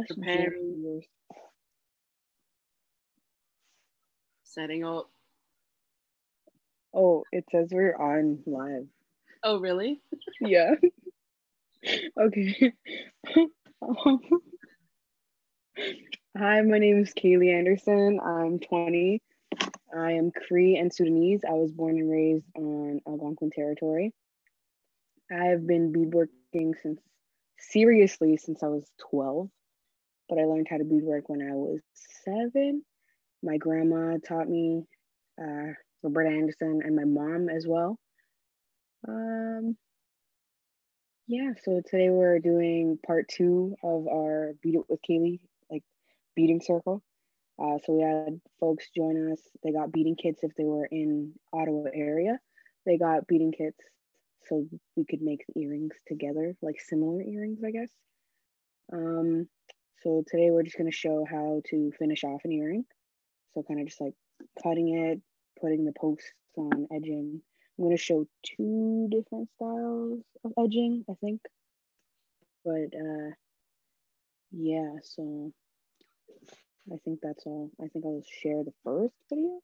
preparing, setting up. Oh, it says we're on live. Oh, really? Yeah. Okay. Hi, my name is Caley Anderson. I'm 20. I am Cree and Sudanese. I was born and raised on Algonquin territory. I have been beadworking seriously since I was 12, but I learned how to beadwork when I was 7. My grandma taught me, Roberta Anderson, and my mom as well. Yeah, so today we're doing part 2 of our Bead It with Caley, like beading circle. So we had folks join us. They got beading kits if they were in Ottawa area. They got beading kits so we could make the earrings together, like similar earrings, I guess. So today we're just going to show how to finish off an earring. So kind of just like cutting it, putting the posts on, edging. I'm going to show 2 different styles of edging, I think. But yeah, so I think that's all. I think I'll share the first video.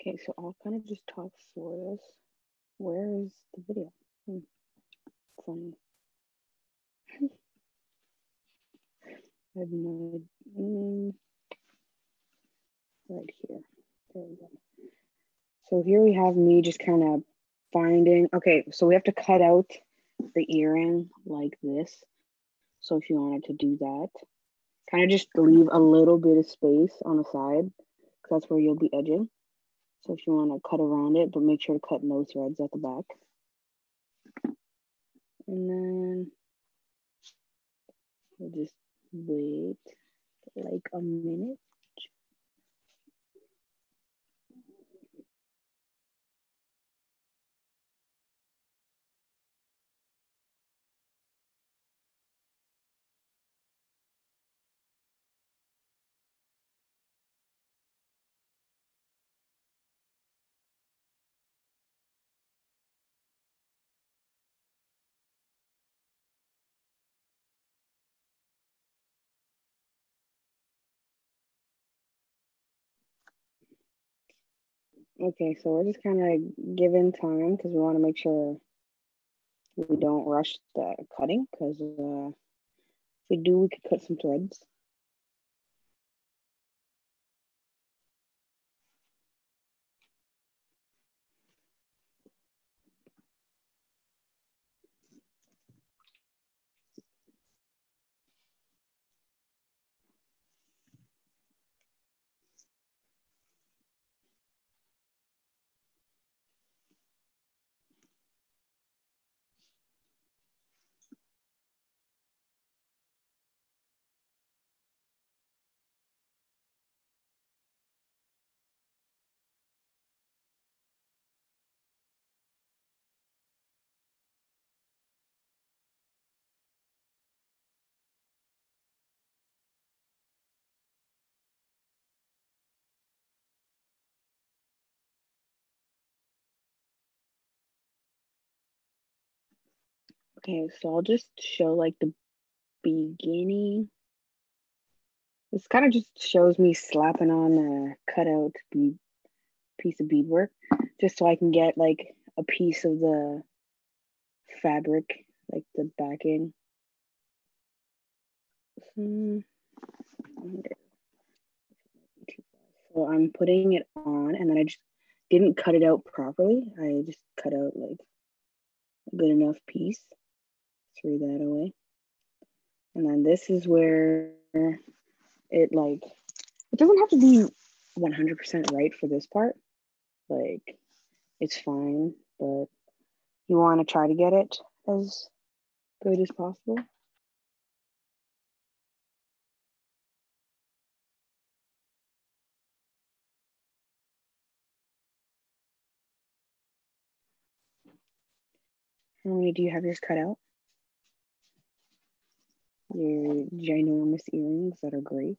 Okay, so I'll kind of just talk through this. Where is the video? Funny. I have no right here. There we go. So here we have me just kind of finding. Okay, so we have to cut out the earring like this. So if you wanted to do that, kind of just leave a little bit of space on the side, because that's where you'll be edging. So if you want to cut around it, but make sure to cut no threads at the back. And then we'll just wait like a minute. Okay, so we're just kind of giving time because we want to make sure we don't rush the cutting, because if we do, we could cut some threads. Okay, so I'll just show like the beginning. This kind of just shows me slapping on a cutout piece of beadwork, just so I can get like a piece of the fabric, like the backing. So I'm putting it on, and then I just didn't cut it out properly. I just cut out like a good enough piece. Threw that away. And then this is where it doesn't have to be 100% right for this part. Like, it's fine, but you want to try to get it as good as possible. How many do you have yours cut out? your ginormous earrings that are great.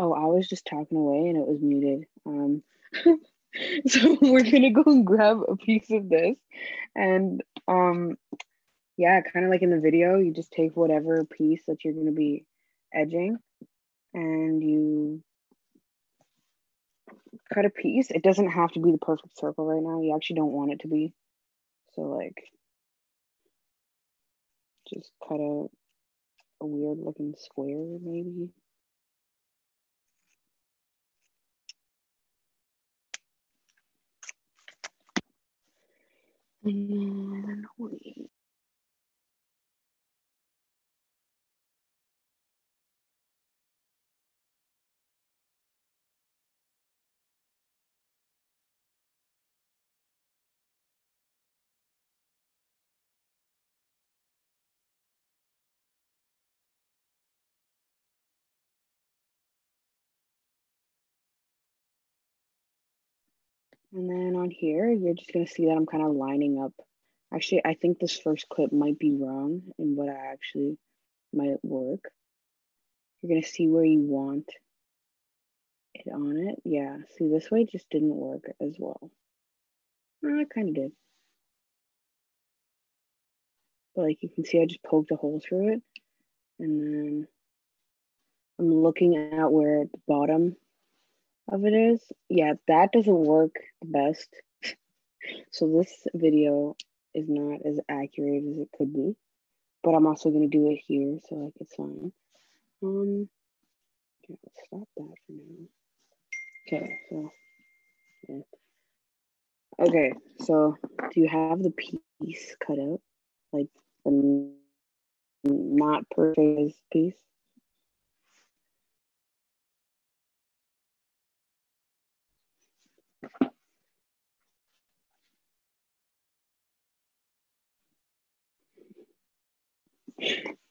Oh, I was just talking away and it was muted. So we're gonna go and grab a piece of this, and yeah, kind of like in the video, you just take whatever piece that you're gonna be edging, and you cut a piece. It doesn't have to be the perfect circle right now. You actually don't want it to be. So like, just cut out a weird looking square maybe. And then wait. And then on here, you're just gonna see that I'm kind of lining up. Actually, I think this first clip might be wrong in what I actually might work. You're gonna see where you want it on it. Yeah, see this way just didn't work as well. It kind of did. But like you can see, I just poked a hole through it. And then I'm looking at where the bottom of it is. Yeah, that doesn't work the best. So this video is not as accurate as it could be, but I'm also going to do it here, so like it's fine. Okay, let's stop that for now. Okay, so yeah. Okay, so do you have the piece cut out, like the not perfect piece?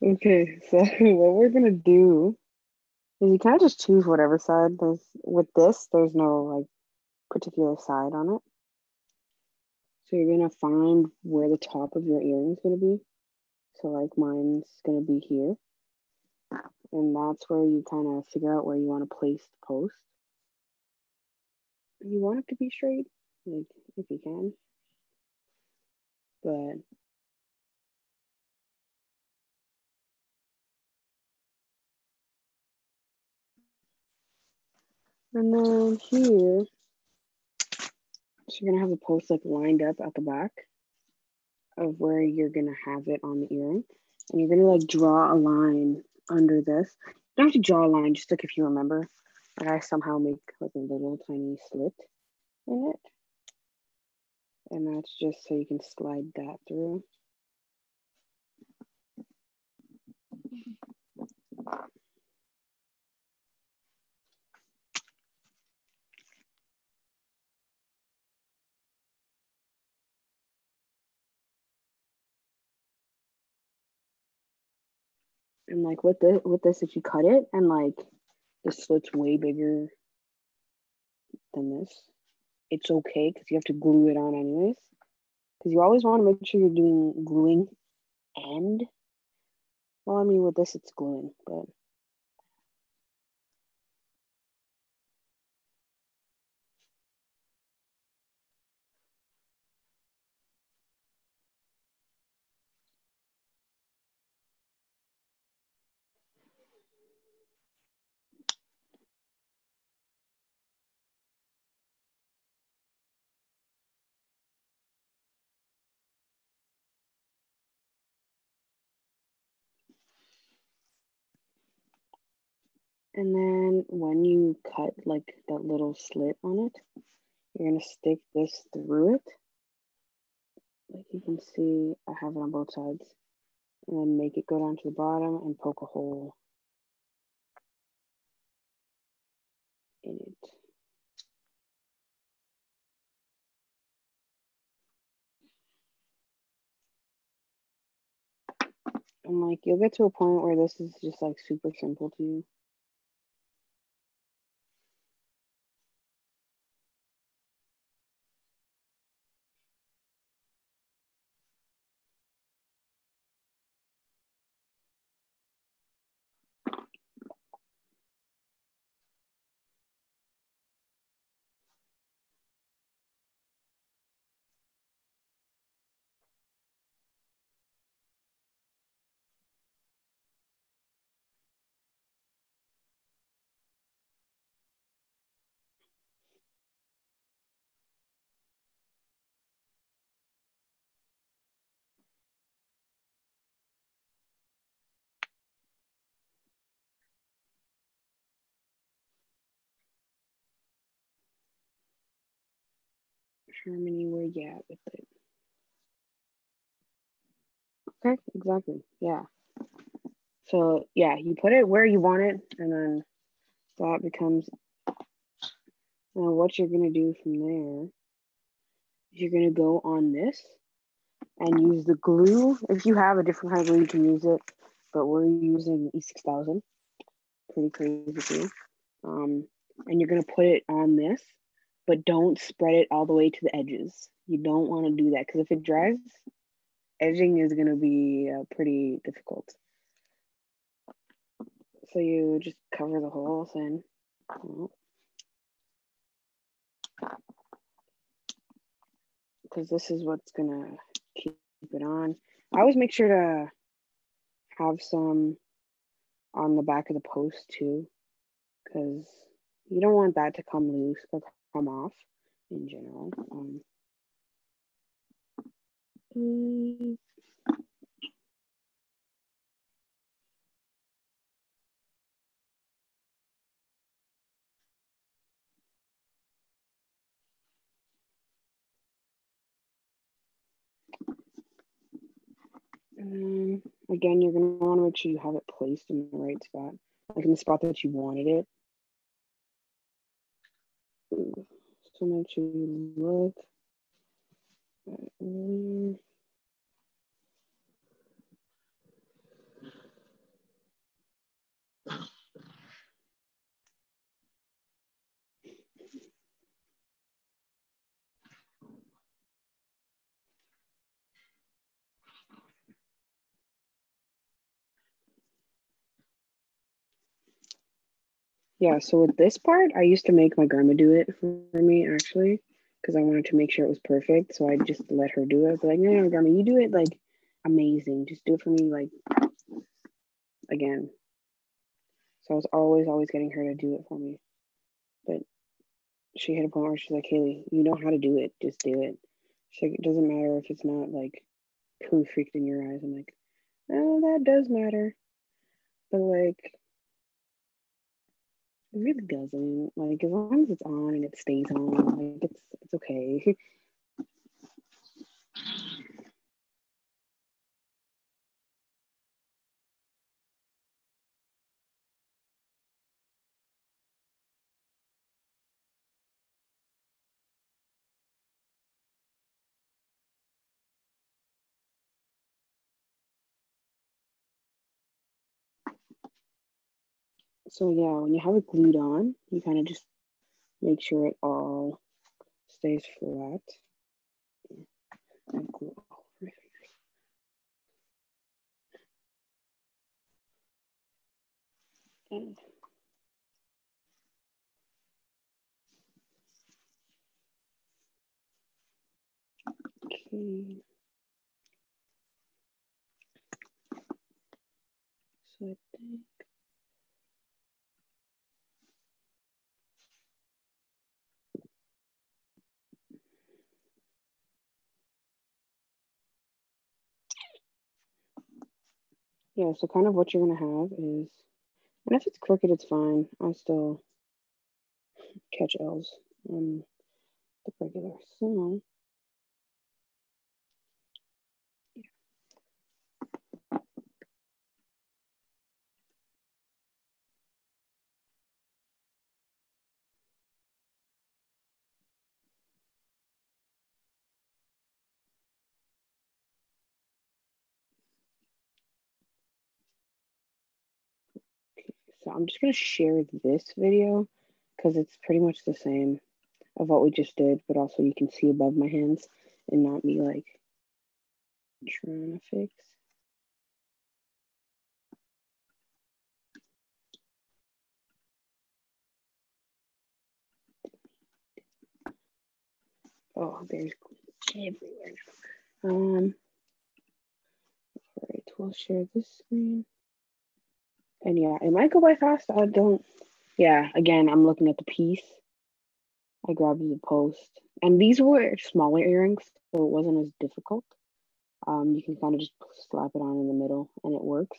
Okay, so what we're gonna do is you kind of just choose whatever side. With this, there's no like particular side on it. So you're gonna find where the top of your earring is gonna be. So like mine's gonna be here. And that's where you kind of figure out where you want to place the post. You want it to be straight, like if you can. But and then here, so you're gonna have the post like lined up at the back of where you're gonna have it on the earring. And you're gonna like draw a line under this. You don't have to draw a line, just like if you remember. Like I somehow make like a little tiny slit in it. And that's just so you can slide that through. And like with this, if you cut it and like the slit's way bigger than this, it's okay because you have to glue it on anyways. Because you always want to make sure you're doing gluing and, well, I mean with this it's gluing, but And then when you cut like that little slit on it, you're gonna stick this through it. Like you can see, I have it on both sides. And then make it go down to the bottom and poke a hole in it. And like you'll get to a point where this is just like super simple to you. Harmony, where you at with it? Okay, exactly. Yeah. So yeah, you put it where you want it, and then that becomes. Now what you're gonna do from there is you're gonna go on this and use the glue. If you have a different kind of glue, you can use it, but we're using E6000. Pretty crazy glue. And you're gonna put it on this, but don't spread it all the way to the edges. You don't want to do that because if it dries, edging is gonna be pretty difficult. So you just cover the holes in. Because this is what's gonna keep it on. I always make sure to have some on the back of the post too, because you don't want that to come loose or come off in general. And then again, you're gonna want to make sure you have it placed in the right spot, like in the spot that you wanted it. So make sure you look. Yeah, so with this part, I used to make my grandma do it for me actually, because I wanted to make sure it was perfect. So I just let her do it. But like, no, grandma, you do it like amazing. Just do it for me, like again. So I was always getting her to do it for me. But she hit a point where she's like, Haley, you know how to do it. Just do it. She's like, it doesn't matter if it's not like perfect in your eyes. I'm like, oh, that does matter. But like, it really doesn't. Like, as long as it's on and it stays on, like it's okay. So yeah, when you have it glued on, you kind of just make sure it all stays flat. And glue all over it. And okay. So I think yeah, so kind of what you're gonna have is, And if it's crooked, it's fine. I still catch L's on the regular. So So I'm just going to share this video because it's pretty much the same of what we just did, but also you can see above my hands and not me like trying to fix. Oh, there's everywhere. All right, we'll share this screen. And yeah, it might go by fast. I don't. Yeah, again, I'm looking at the piece. I grabbed the post. And these were smaller earrings, so it wasn't as difficult. You can kind of just slap it on in the middle and it works.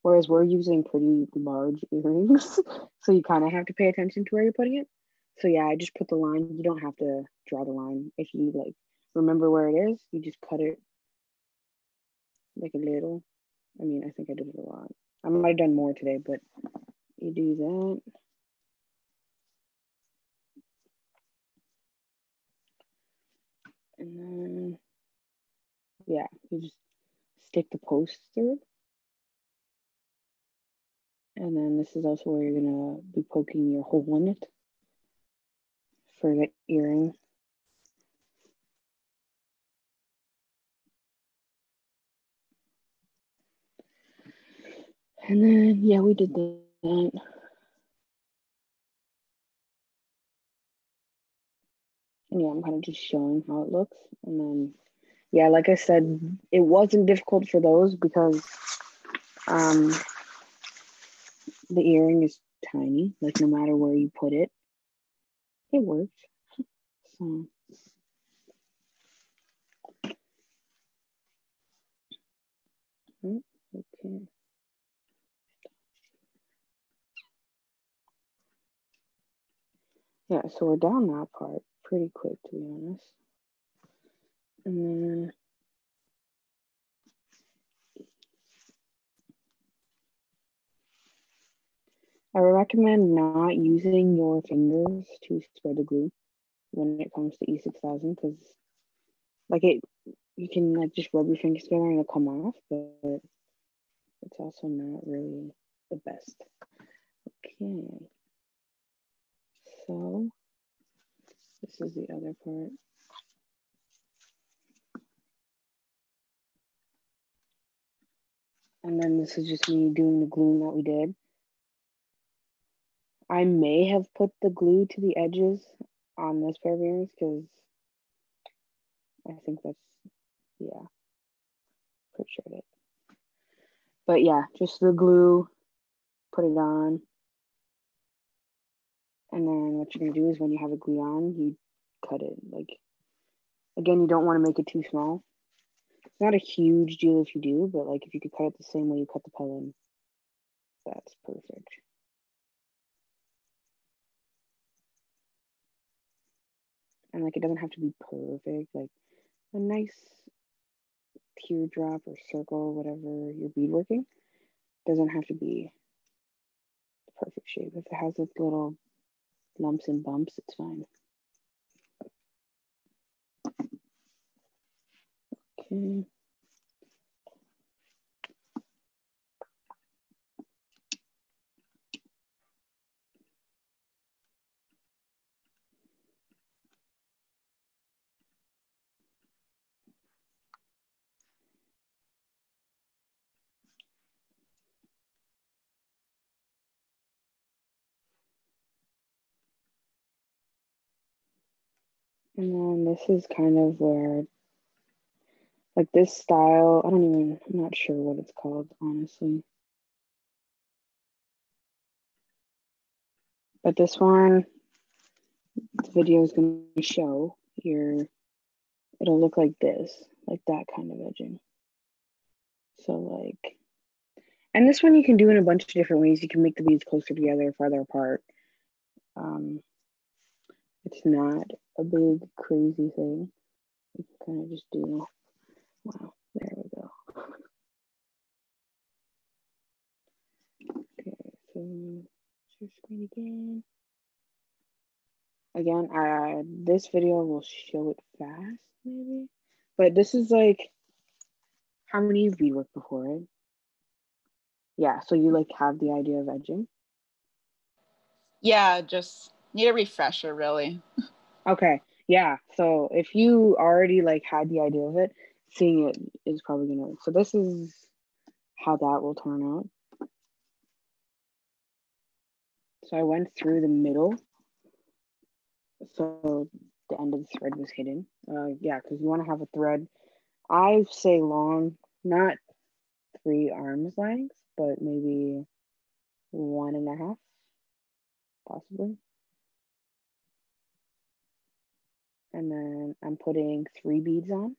Whereas we're using pretty large earrings, so you kind of have to pay attention to where you're putting it. So yeah, I just put the line. You don't have to draw the line. If you like remember where it is, you just cut it like a little. I mean, I think I did it a lot. I might have done more today, but you do that. And then, yeah, you just stick the post through. And then this is also where you're gonna be poking your hole in it for the earring. And then, yeah, we did that. And yeah, I'm kind of just showing how it looks. And then, yeah, like I said, it wasn't difficult for those because the earring is tiny. Like no matter where you put it, it works. So. Okay. Yeah, so we're down that part pretty quick, to be honest. And then I recommend not using your fingers to spread the glue when it comes to E6000 because like you can like just rub your fingers together and it'll come off, but it's also not really the best. Okay. So this is the other part. And then this is just me doing the gluing that we did. I may have put the glue to the edges on this pair of earrings because I think that's, yeah, pretty sure it is. But yeah, just the glue, put it on. And then what you're gonna do is when you have a glue on, you cut it. Like, again, you don't wanna make it too small. It's not a huge deal if you do, but like if you could cut it the same way you cut the pellet, that's perfect. And like, it doesn't have to be perfect, like a nice teardrop or circle, whatever you're beadworking, doesn't have to be the perfect shape. If it has its little lumps and bumps, it's fine. Okay. And then this is kind of where, like this style, I'm not sure what it's called, honestly. But this one, the video is going to show here, it'll look like this, like that kind of edging. So like, And this one you can do in a bunch of different ways. You can make the beads closer together, farther apart. It's not a big crazy thing. You can kind of just do, wow, there we go. Okay, so share screen again. Again, this video will show it fast, maybe. But this is like, how many you've beadworked before, right? Yeah, so you like have the idea of edging? Yeah, just need a refresher, really. Okay, yeah. So if you already like had the idea of it, seeing it is probably gonna work. So this is how that will turn out. So I went through the middle. So the end of the thread was hidden. Yeah, because you want to have a thread. I say long, not 3 arms lengths, but maybe 1.5, possibly. And then I'm putting 3 beads on.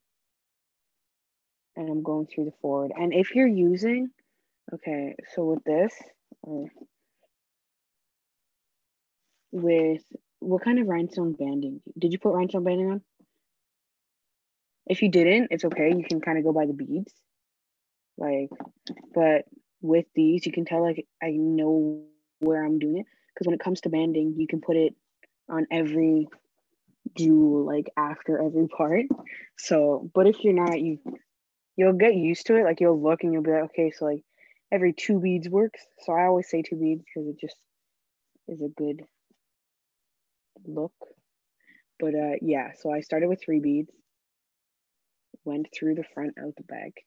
And I'm going through the forward. And if you're using, okay, so with this, with what kind of rhinestone banding? Did you put rhinestone banding on? If you didn't, it's okay. You can kind of go by the beads. Like, but with these, you can tell like I know where I'm doing it. Because when it comes to banding, you can put it on every jewel, like after every part. So, but if you're not, you'll get used to it. Like you'll look and you'll be like, okay, so like every 2 beads works. So I always say 2 beads because it just is a good look. But yeah, so I started with 3 beads, went through the front out the back.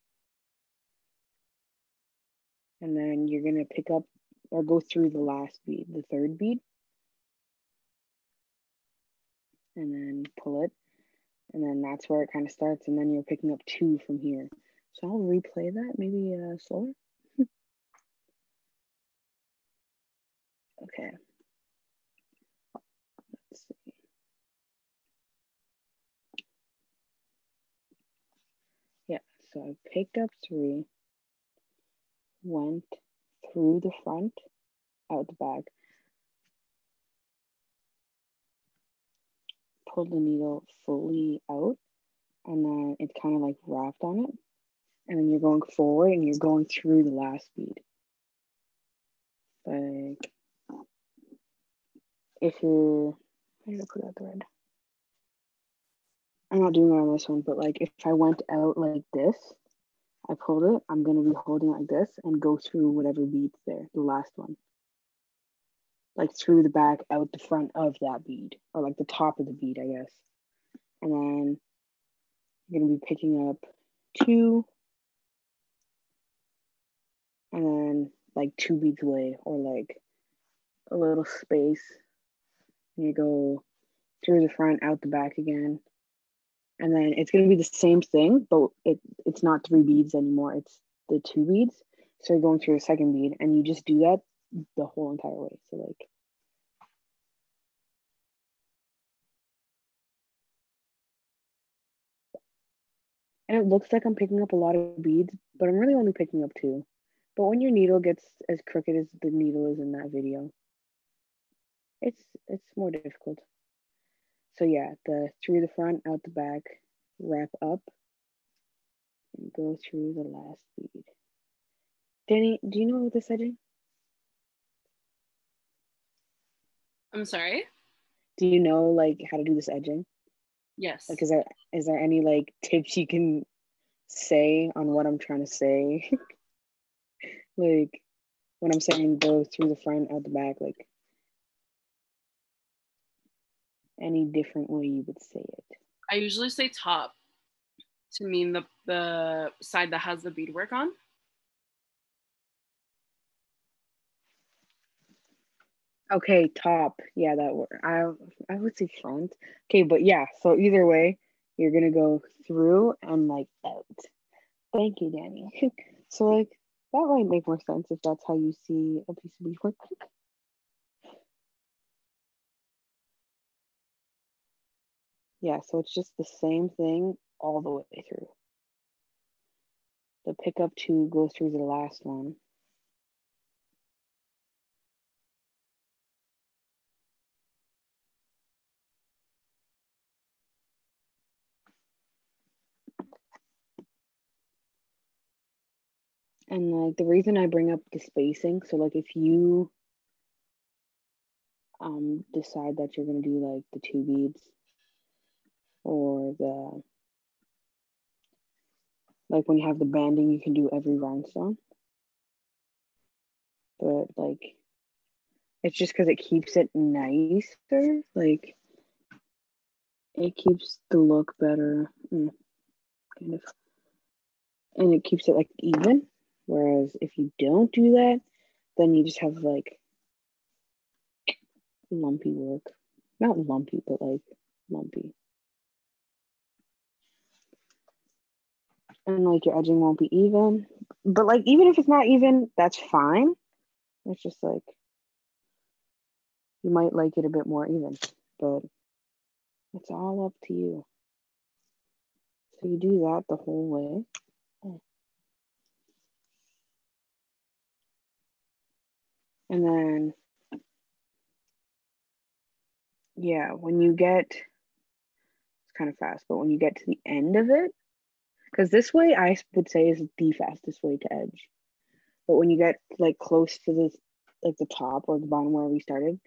And then you're gonna pick up or go through the last bead, the 3rd bead. And then pull it. And then that's where it kind of starts. And then you're picking up 2 from here. So I'll replay that, maybe slower. Okay. Let's see. Yeah, so I picked up 3, went through the front, out the back, pulled the needle fully out, and then it's kind of like wrapped on it. And then you're going forward and you're going through the last bead. Like, if you're, how did I put that thread? I'm not doing it on this one, but like if I went out like this, I pulled it, I'm going to be holding it like this and go through whatever bead's there, the last one. Like through the back, out the front of that bead, or like the top of the bead, I guess. And then you're going to be picking up 2, and then like 2 beads away, or like a little space. And you go through the front, out the back again. And then it's going to be the same thing, but it's not 3 beads anymore. It's the 2 beads. So you're going through the 2nd bead, and you just do that the whole entire way. So like, and it looks like I'm picking up a lot of beads, but I'm really only picking up 2. But when your needle gets as crooked as the needle is in that video, it's more difficult. So yeah, the through the front, out the back, wrap up, and go through the last bead. Danny, do you know this edging? I'm sorry? Do you know like how to do this edging? Yes. Like, is there any like tips you can say on what I'm trying to say? Like when I'm saying go through the front, out the back, like any different way you would say it. I usually say top to mean the side that has the beadwork on. Okay, top. Yeah, that word. I would say front. Okay, but yeah, so either way, you're gonna go through and like out. Thank you, Danny. So like that might make more sense if that's how you see a piece of beadwork. Yeah, so it's just the same thing all the way through. The pickup 2 goes through the last one. And like the reason I bring up the spacing, so like if you decide that you're gonna do like the 2 beads or the, like when you have the banding, you can do every rhinestone. But like, it's just because it keeps it nicer. Like it keeps the look better, kind of. And it keeps it like even. Whereas if you don't do that, then you just have like lumpy work. Not lumpy, but like lumpy. And like your edging won't be even. But like even if it's not even, that's fine. It's just like you might like it a bit more even, but it's all up to you. So you do that the whole way. And then, yeah, when you get, it's kind of fast, but when you get to the end of it, because this way I would say is the fastest way to edge. But when you get like close to this, like the top or the bottom where we started,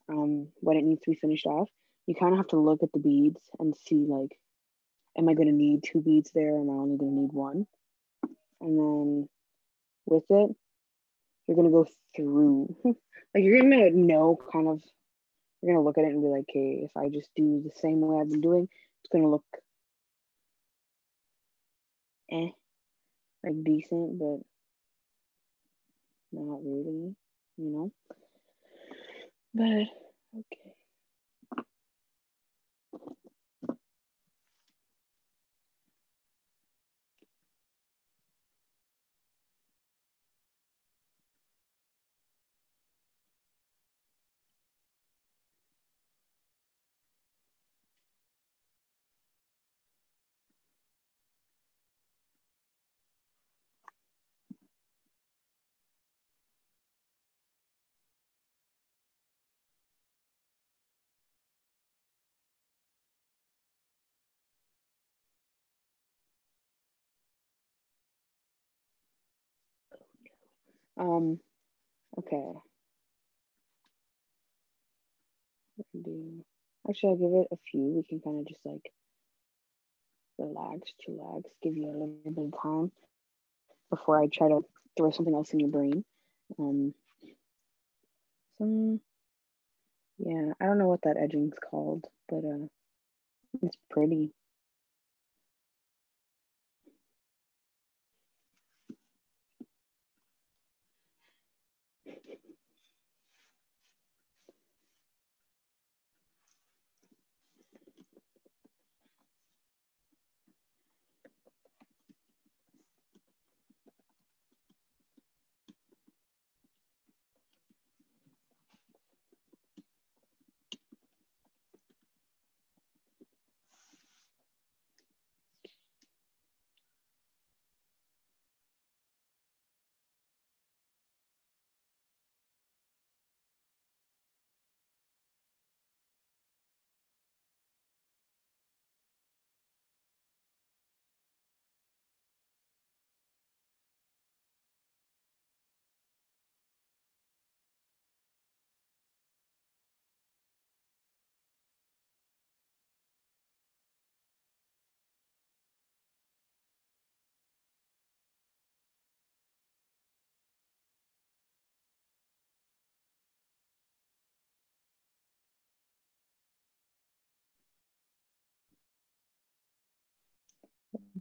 when it needs to be finished off, you kind of have to look at the beads and see like, am I going to need 2 beads there? Am I only going to need 1? And then with it, you're going to go through, like you're going to know kind of, you're going to look at it and be like, okay, if I just do the same way I've been doing, it's going to look like decent, but not really, you know? But, okay. Okay. Actually, I'll give it a few. We can kind of just like relax, give you a little bit of time before I try to throw something else in your brain. So yeah, I don't know what that edging's called, but it's pretty.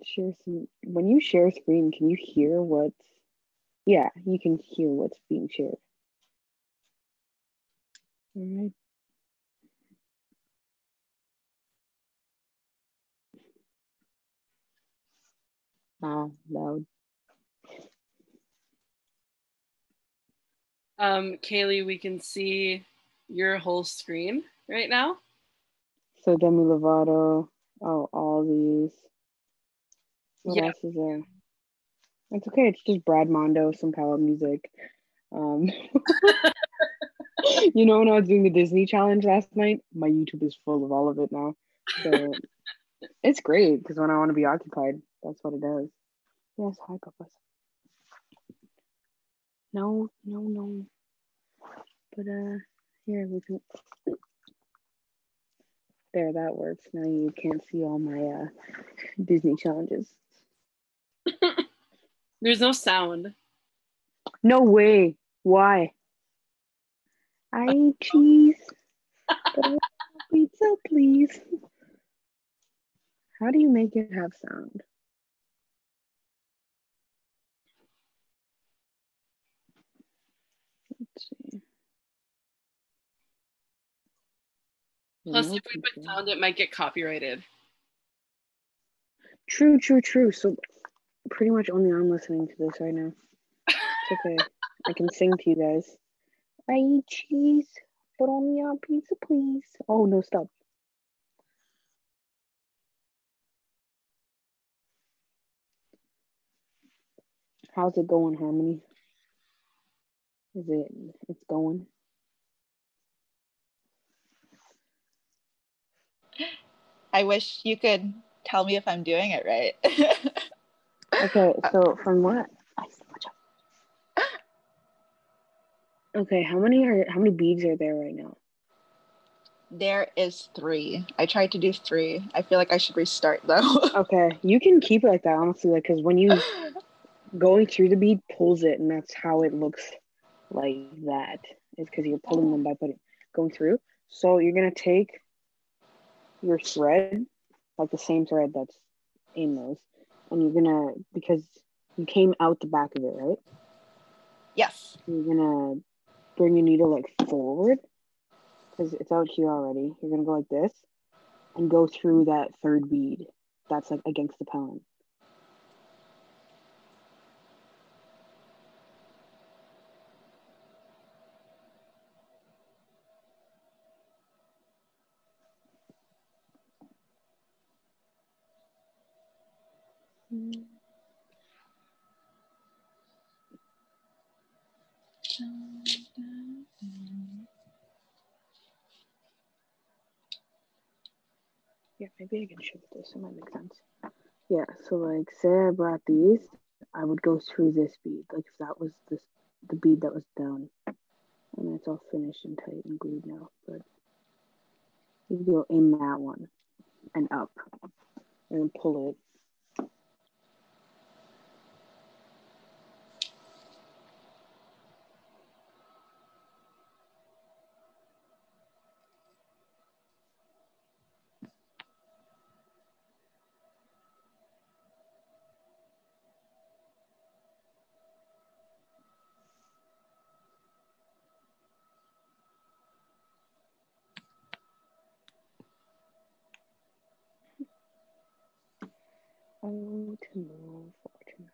Share some. When you share screen, can you hear what's? Yeah, you can hear what's being shared. All right. Loud. Caley, we can see your whole screen right now. So Demi Lovato. Oh, all these. What else is there? It's okay. It's just Brad Mondo, some power music. You know, when I was doing the Disney challenge last night, my YouTube is full of all of it now. So it's great because when I want to be occupied, that's what it does. Yes, hi, Papa. No. But here we can. There, that works. Now you can't see all my Disney challenges. There's no sound. No way. Why? I eat cheese, but I want pizza, please. How do you make it have sound? Let's see. Plus, Remote if we put control. sound, it might get copyrighted. True. So pretty much only I'm listening to this right now. It's okay. I can sing to you guys. I eat cheese, but only on pizza, please. Oh, no, stop. How's it going, Harmony? It's going? I wish you could tell me if I'm doing it right. Okay, so from what? Okay, how many beads are there right now? There is 3. I tried to do 3. I feel like I should restart though. Okay, you can keep it like that, honestly, like, because when you going through the bead pulls it, and that's how it looks like that. Is because you're pulling them by going through. So you're gonna take your thread, like the same thread that's in those, and you're gonna, because you came out the back of it, right? Yes. You're gonna bring your needle like forward, because it's out here already. You're gonna go like this and go through that third bead that's like against the pollen. Yeah, maybe I can shift this. It might make sense. Yeah, so like, say I brought these, I would go through this bead, like if that was the bead that was down, and it's all finished and tight and glued now. But you go in that one and up, and then pull it. Oh, tomorrow, fortune.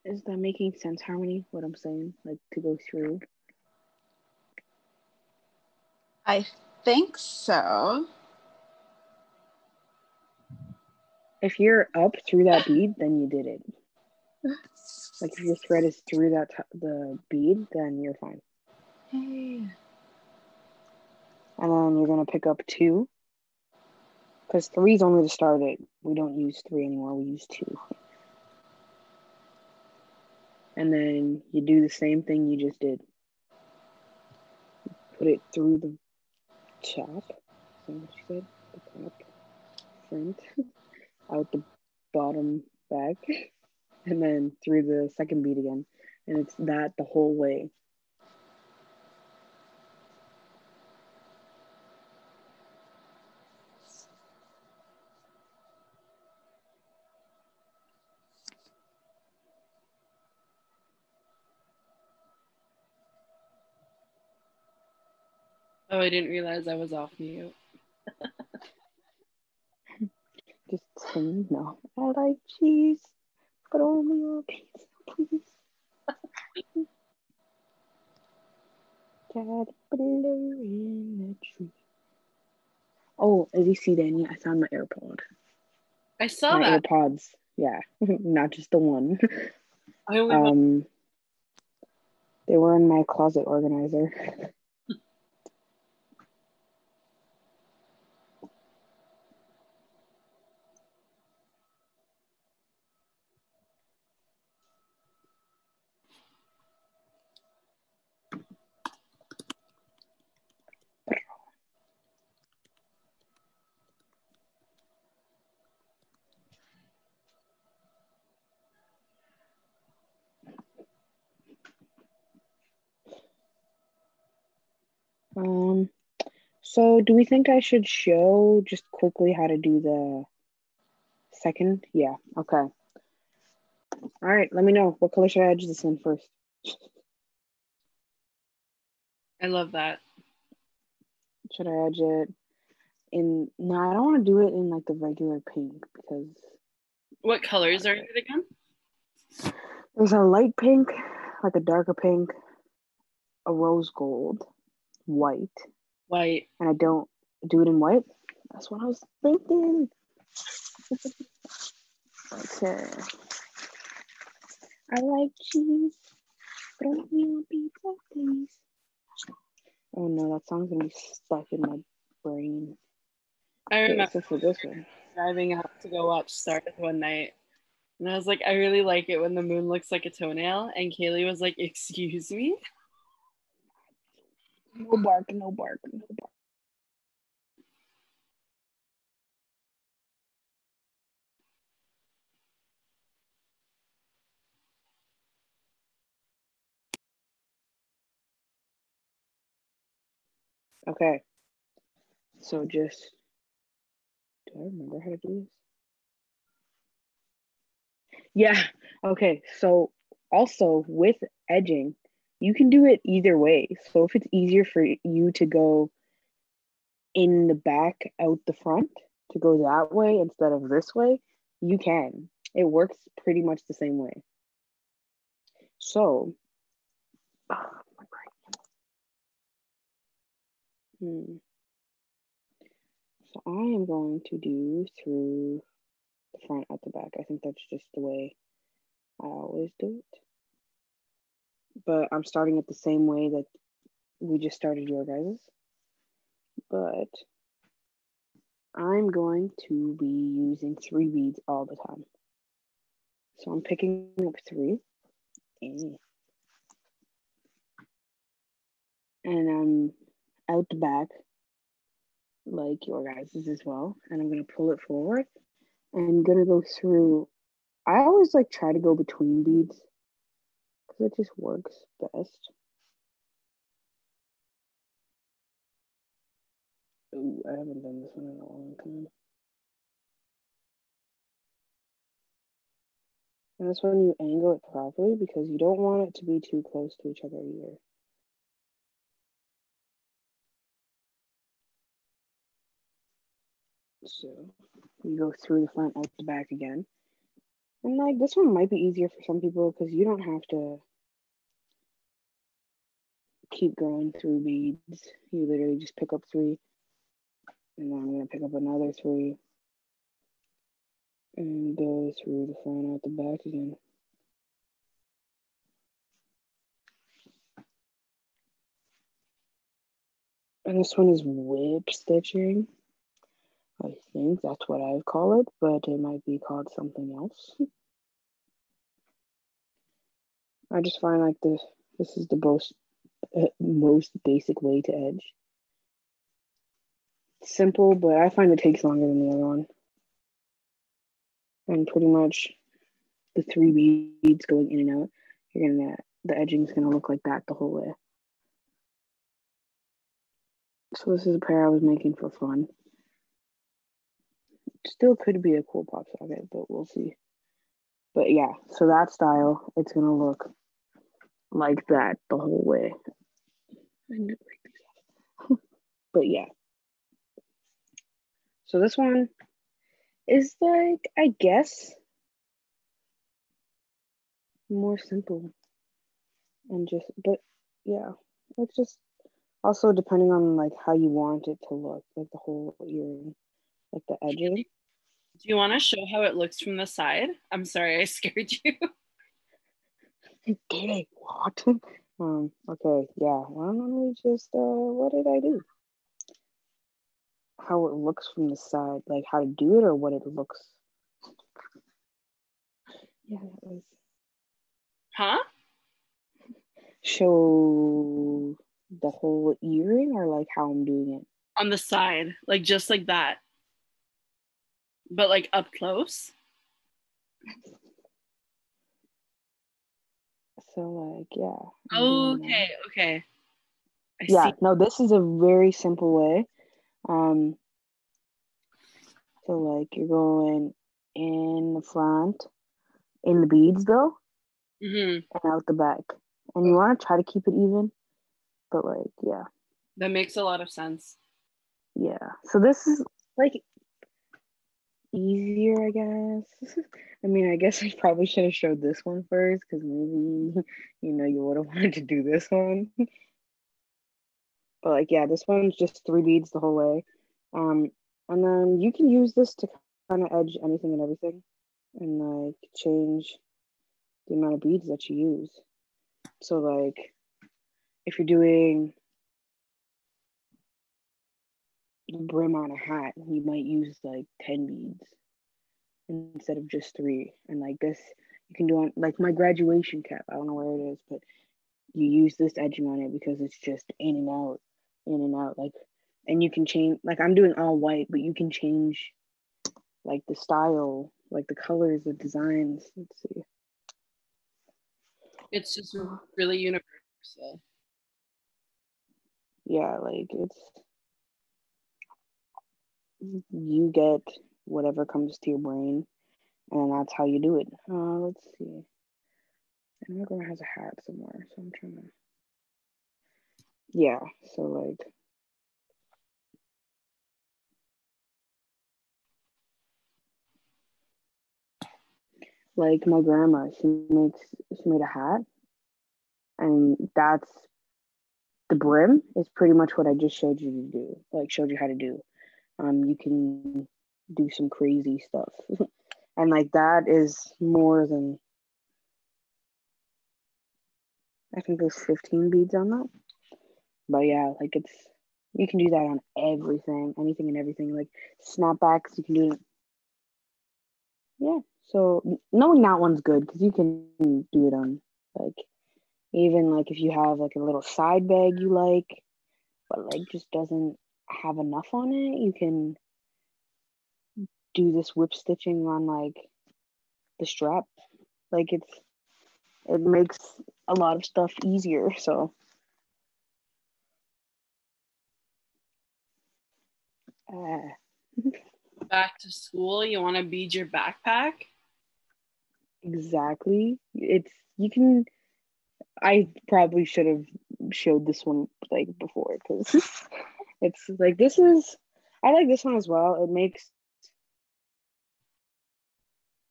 Is that making sense, Harmony? What I'm saying, like to go through? I think so. If you're up through that bead, then you did it. Like if your thread is through the bead, then you're fine. Hey. And then you're gonna pick up 2, because 3 is only to start it. We don't use 3 anymore. We use 2. And then you do the same thing you just did. Put it through the top. Is that what you said? The top, front, out the bottom, back, and then through the second bead again. And it's that the whole way. Oh, I didn't realize I was off mute. Just saying, no. I like cheese, but only on pizza, please. Caterpillar in a tree. Oh, as you see, Danny, I found my AirPod. I saw my that. AirPods, yeah, not just the one. I only They were in my closet organizer. So do we think I should show just quickly how to do the second? Yeah, okay. All right, let me know. What color should I edge this in first? I love that. Should I edge it in? No, I don't want to do it in like the regular pink because. What colors are it again? There's a light pink, like a darker pink, a rose gold, white. White. And I don't do it in white. That's what I was thinking. Okay. I like cheese. Throw me on pizza, please. Oh no, that song's gonna be stuck in my brain. I remember so for this one, driving out to go watch Stars one night, and I was like, I really like it when the moon looks like a toenail. And Caley was like, "Excuse me." No bark, no bark, no bark. Okay. So just, do I remember how to do this? Yeah. Okay. So also with edging, you can do it either way. So if it's easier for you to go in the back, out the front, to go that way instead of this way, you can. It works pretty much the same way. So, my brain. So I am going to do through the front at the back. I think that's just the way I always do it. But I'm starting it the same way that we just started your guys's. But I'm going to be using 3 beads all the time. So I'm picking up 3. And I'm out the back like your guys's as well. And I'm going to pull it forward. And I'm going to go through. I always like try to go between beads because it just works best. Ooh, I haven't done this one in a long time. And this one you angle it properly because you don't want it to be too close to each other either. So you go through the front, out the back again. And like this one might be easier for some people because you don't have to keep going through beads. You literally just pick up 3. And then I'm going to pick up another 3. And go through the front, out the back again. And this one is whip stitching. I think that's what I call it, but it might be called something else. I just find like this is the most basic way to edge. Simple, but I find it takes longer than the other one. And pretty much the 3 beads going in and out, the edging is gonna look like that the whole way. So this is a pair I was making for fun. Still could be a cool pop socket, but we'll see. But yeah, so that style, it's gonna look like that the whole way. I need to break these off. But yeah. So this one is like, I guess, more simple. And just, but yeah, it's just also depending on like how you want it to look, like the whole earring, like the edging. Do you want to show how it looks from the side? I'm sorry, I scared you. Did I? What? Okay, yeah. Why don't we just, what did I do? How it looks from the side, like how to do it or what it looks. Yeah, that was. Huh? Show the whole earring or like how I'm doing it? On the side, like just like that. But like up close. So like, yeah. Oh, okay. I yeah, see. no, this is a very simple way So like you're going in the front, in the beads though, and out the back. And you want to try to keep it even, but like, yeah. That makes a lot of sense. Yeah. So this is like easier, I guess. I mean, I guess I probably should have showed this one first because maybe, you would have wanted to do this one. But like, yeah, this one's just 3 beads the whole way. And then you can use this to kind of edge anything and everything and like change the amount of beads that you use. So like if you're doing the brim on a hat, you might use like 10 beads instead of just 3. And like this, you can do on like my graduation cap. I don't know where it is, but you use this edging on it because it's just in and out, like, and you can change, like I'm doing all white, but you can change like the style, like the colors, the designs. Let's see. It's just really universal. Yeah, like you get whatever comes to your brain, and that's how you do it. Let's see. And my grandma has a hat somewhere, so I'm trying to. Yeah, so like my grandma, she made a hat, and that's the brim is pretty much what I just showed you to do, like showed you how to do. You can do some crazy stuff. And like that is more than, I think there's 15 beads on that. But yeah, like you can do that on everything, anything and everything. Like snapbacks, you can do it. Yeah, so knowing that one's good because you can do it on like, even like if you have like a little side bag you like, but like just doesn't have enough on it, you can do this whip stitching on like the strap. Like it makes a lot of stuff easier. So Back to school, you want to bead your backpack? Exactly. I probably should have showed this one like before because it's like I like this one as well.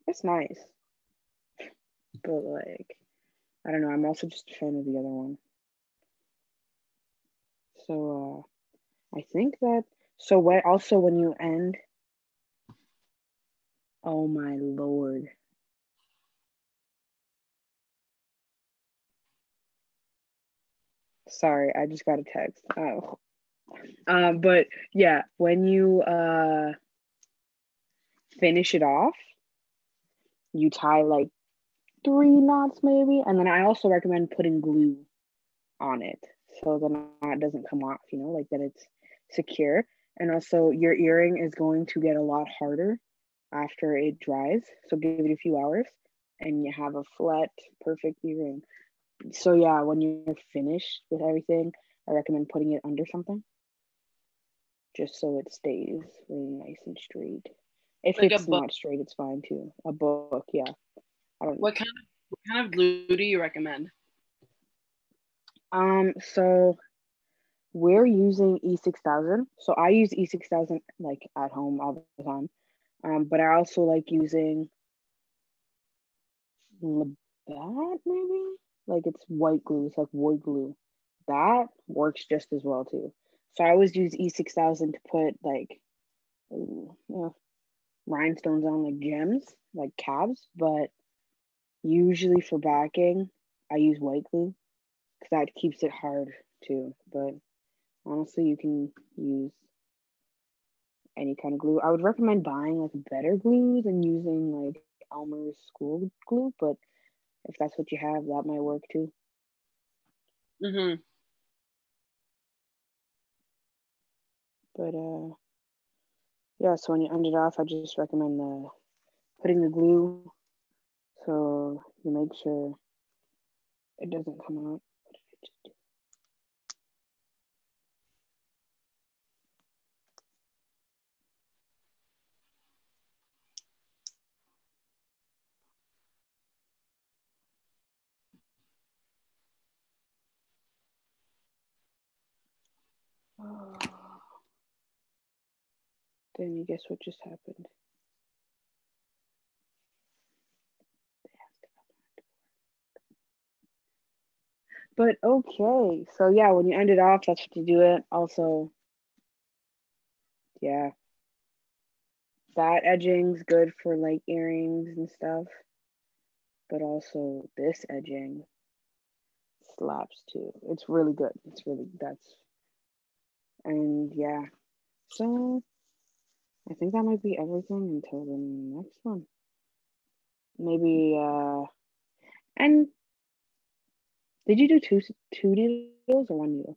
It's nice. But like, I don't know, I'm also just a fan of the other one. So I think that, so what also when you end, oh my Lord. Sorry, I just got a text. Oh. But yeah, when you finish it off, you tie like 3 knots maybe, and then I also recommend putting glue on it so the knot doesn't come off, like that it's secure. And also your earring is going to get a lot harder after it dries, so give it a few hours and you have a flat, perfect earring. So yeah, when you're finished with everything, I recommend putting it under something just so it stays really nice and straight. If Like it's not straight, it's fine too. A book, yeah. I don't know. What kind of glue do you recommend? So we're using E6000. So I use E6000 like at home all the time. But I also like using Labatt maybe? Like it's white glue, it's like wood glue. That works just as well too. So I always use E6000 to put like rhinestones on, like gems, like calves, but usually for backing, I use white glue because that keeps it hard too. But honestly, you can use any kind of glue. I would recommend buying like better glue than using like Elmer's school glue, but if that's what you have, that might work too. But yeah, so when you end it off, I just recommend putting the glue so you make sure it doesn't come out. Then you guess what just happened? But okay, so yeah, when you end it off, that's what you do it. Also, yeah, that edging's good for like earrings and stuff. But also this edging slaps too. It's really good. It's really, and yeah. So I think that might be everything until the next one. Maybe, and did you do two needles or one needle?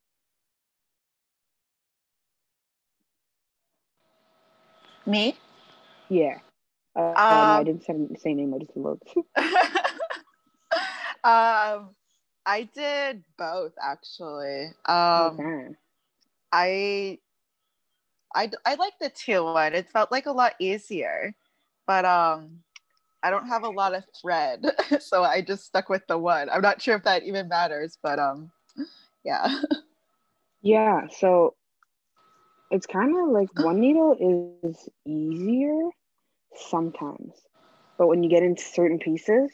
Me? Yeah. No, I didn't say name. I just looked. I did both actually. Okay. I like the teal one. It felt like a lot easier, but I don't have a lot of thread, so I just stuck with the one. I'm not sure if that even matters, but yeah. Yeah. So it's kind of like one needle is easier sometimes, but when you get into certain pieces,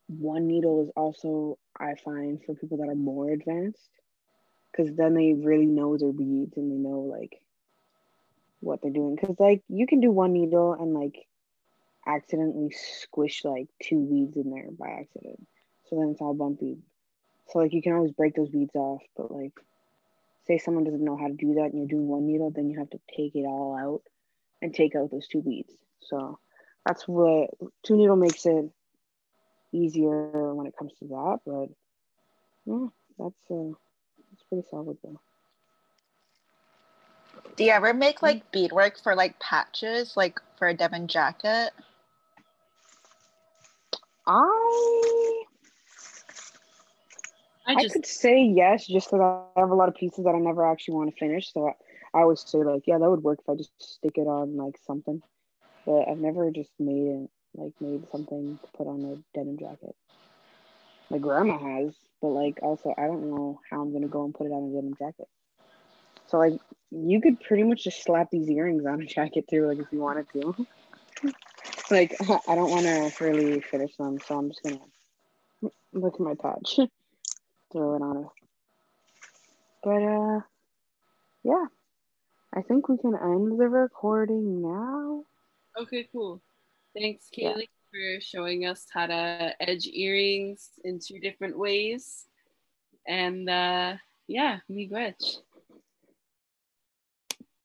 one needle is also, I find, for people that are more advanced, because then they really know their beads and they know like what they're doing. Because like you can do one needle and like accidentally squish like two beads in there by accident, so then it's all bumpy. So like you can always break those beads off, but like say someone doesn't know how to do that and you're doing one needle, then you have to take it all out and take out those two beads. So that's what two needle makes it easier when it comes to that. But yeah, that's pretty solid though. Do you ever make like beadwork for like patches, like for a denim jacket? I could say yes, just because I have a lot of pieces that I never actually want to finish. So I always say like, yeah, that would work if I just stick it on like something. But I've never just made something to put on a denim jacket. My grandma has, but like also I don't know how I'm gonna go and put it on a denim jacket. So like you could pretty much just slap these earrings on a jacket too, like if you wanted to. Like I don't want to really finish them, so I'm just gonna look at my patch, throw it on it. But yeah, I think we can end the recording now. Okay, cool. Thanks, Yeah. Caley, for showing us how to edge earrings in two different ways. And yeah, miigwech.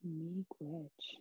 Miigwech.